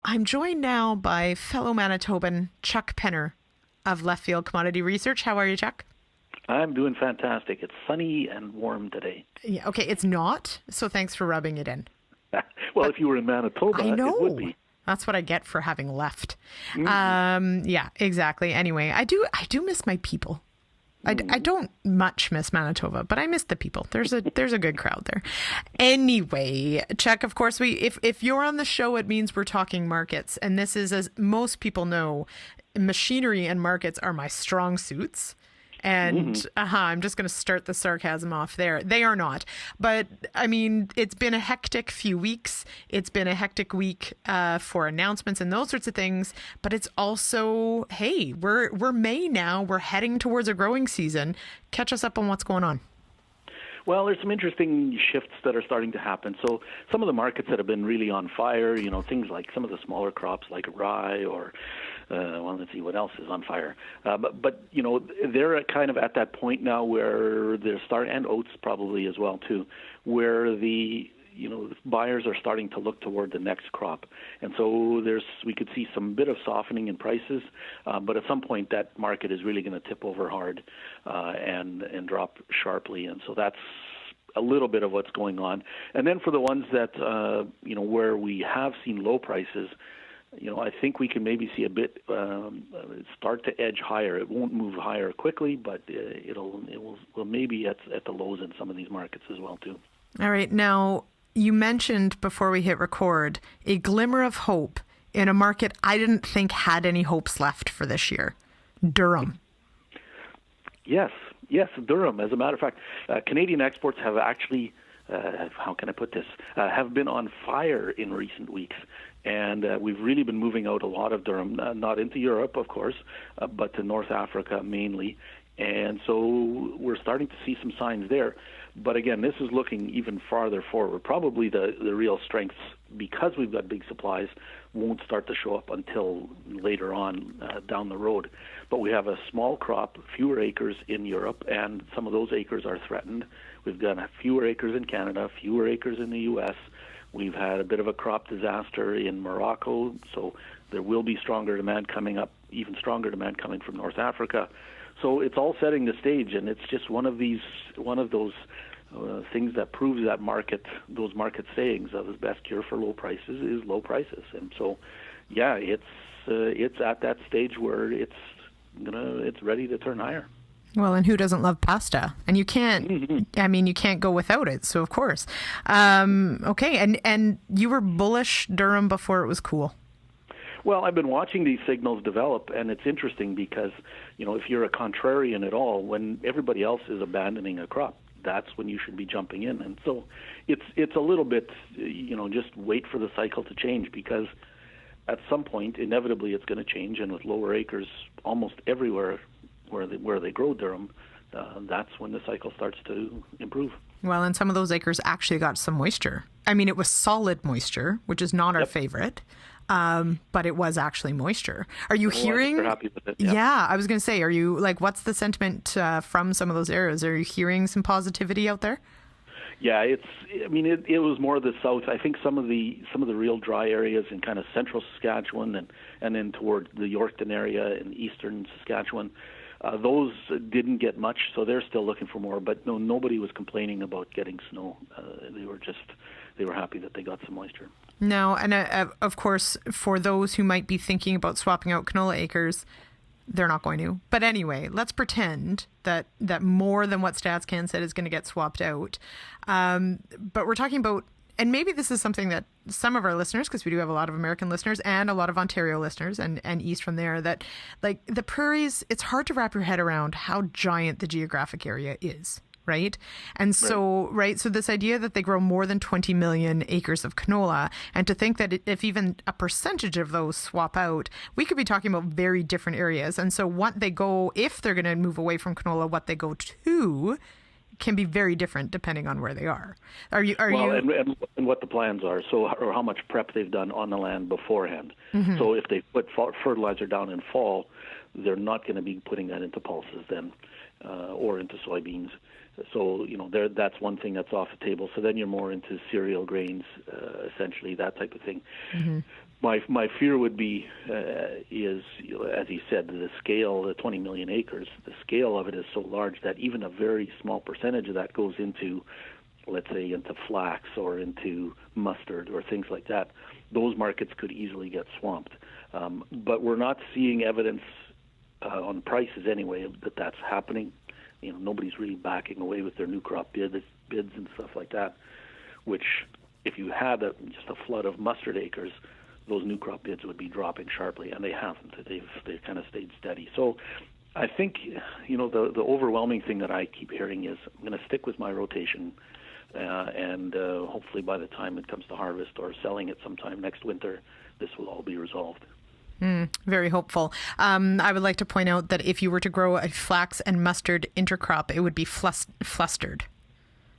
I'm joined now by fellow Manitoban Chuck Penner of Leftfield Commodity Research. How are you, Chuck? I'm doing fantastic. It's sunny and warm today. Yeah, okay, it's not, so thanks for rubbing it in. Well, if you were in Manitoba, I know. it would be. That's what I get for having left. Mm-hmm. Yeah, exactly. Anyway, I do miss my people. I don't much miss Manitoba, but I miss the people. There's a good crowd there. Anyway, Chuck, of course, if you're on the show, it means we're talking markets. And this is, as most people know, machinery and markets are my strong suits. And I'm just going to start the sarcasm off there. They are not. But, I mean, it's been a hectic few weeks. It's been a hectic week for announcements and those sorts of things. But it's also, hey, we're May now. We're heading towards a growing season. Catch us up on what's going on. Well, there's some interesting shifts that are starting to happen. So some of the markets that have been really on fire, things like some of the smaller crops like rye or let's see what else is on fire. But they're kind of at that point now where they're and oats probably as well too, where the buyers are starting to look toward the next crop. And so we could see some bit of softening in prices, but at some point that market is really going to tip over hard and drop sharply. And so that's a little bit of what's going on. And then for the ones that, where we have seen low prices, I think we can maybe see a bit start to edge higher. It won't move higher quickly, but it will maybe at the lows in some of these markets as well too. All right. Now, you mentioned before we hit record a glimmer of hope in a market I didn't think had any hopes left for this year, Durham. Yes, Durham. As a matter of fact, Canadian exports have actually, how can I put this, have been on fire in recent weeks. And we've really been moving out a lot of Durham, not into Europe, of course, but to North Africa mainly. And so we're starting to see some signs there. But again, this is looking even farther forward. Probably the real strengths, because we've got big supplies, won't start to show up until later on down the road. But we have a small crop, fewer acres in Europe, and some of those acres are threatened. We've got fewer acres in Canada, fewer acres in the U.S., We've had a bit of a crop disaster in Morocco, so there will be stronger demand coming up, even stronger demand coming from North Africa. So it's all setting the stage, and it's just one of those things that proves that those market sayings of the best cure for low prices is low prices. And so, yeah, it's at that stage where it's ready to turn higher. Well, and who doesn't love pasta? And you can't, I mean, you can't go without it. So, of course. Okay. And you were bullish Durham before it was cool. Well, I've been watching these signals develop, and it's interesting because, if you're a contrarian at all, when everybody else is abandoning a crop, that's when you should be jumping in. And so it's a little bit, just wait for the cycle to change, because at some point, inevitably, it's going to change. And with lower acres almost everywhere where they grow Durham, that's when the cycle starts to improve. Well, and some of those acres actually got some moisture. I mean, it was solid moisture, which is not our favorite, but it was actually moisture. Are you hearing? I'm happy with it. Yeah, I was going to say, are you what's the sentiment from some of those areas? Are you hearing some positivity out there? Yeah, it was more the south. I think some of the real dry areas in kind of central Saskatchewan and then toward the Yorkton area in eastern Saskatchewan, those didn't get much, so they're still looking for more. But no, nobody was complaining about getting snow. They were happy that they got some moisture. No, and of course, for those who might be thinking about swapping out canola acres, they're not going to. But anyway, let's pretend that more than what StatsCan said is going to get swapped out. But we're talking about, and maybe this is something that some of our listeners, because we do have a lot of American listeners and a lot of Ontario listeners and east from there, that like the prairies, it's hard to wrap your head around how giant the geographic area is. Right. And so, so this idea that they grow more than 20 million acres of canola, and to think that if even a percentage of those swap out, we could be talking about very different areas. And so what they go, if they're going to move away from canola, what they go to can be very different depending on where they are. And what the plans are, or how much prep they've done on the land beforehand. Mm-hmm. So if they put fertilizer down in fall, they're not going to be putting that into pulses then, or into soybeans. So, that's one thing that's off the table. So then you're more into cereal grains, essentially, that type of thing. Mm-hmm. My fear would be is, as you said, the scale, the 20 million acres, the scale of it is so large that even a very small percentage of that goes into, let's say, into flax or into mustard or things like that. Those markets could easily get swamped. But we're not seeing evidence on prices anyway that that's happening. Nobody's really backing away with their new crop bids and stuff like that, which if you had just a flood of mustard acres, those new crop bids would be dropping sharply, and they haven't. They've kind of stayed steady. So I think, the overwhelming thing that I keep hearing is I'm going to stick with my rotation, and hopefully by the time it comes to harvest or selling it sometime next winter, this will all be resolved. Very hopeful. I would like to point out that if you were to grow a flax and mustard intercrop, it would be flustered.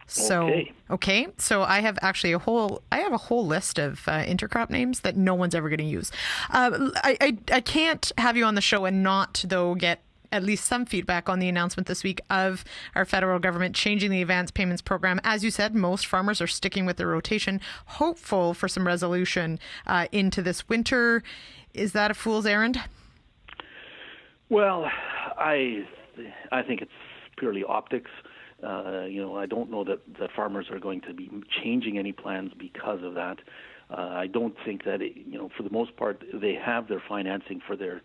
So, okay. So I have actually a whole list of intercrop names that no one's ever going to use. I can't have you on the show and not, though, get at least some feedback on the announcement this week of our federal government changing the advance payments program. As you said, most farmers are sticking with their rotation, hopeful for some resolution into this winter. Is that a fool's errand? Well, I think it's purely optics. I don't know that the farmers are going to be changing any plans because of that. I don't think that, for the most part, they have their financing for their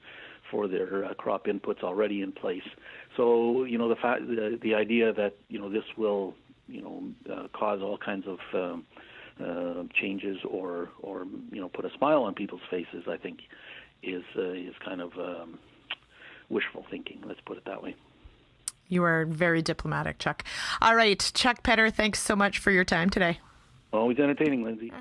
crop inputs already in place. So, the idea that, this will, cause all kinds of changes or put a smile on people's faces, I think is kind of wishful thinking. Let's put it that way. You are very diplomatic, Chuck. All right, Chuck Petter, thanks so much for your time today. Always entertaining, Lyndsey.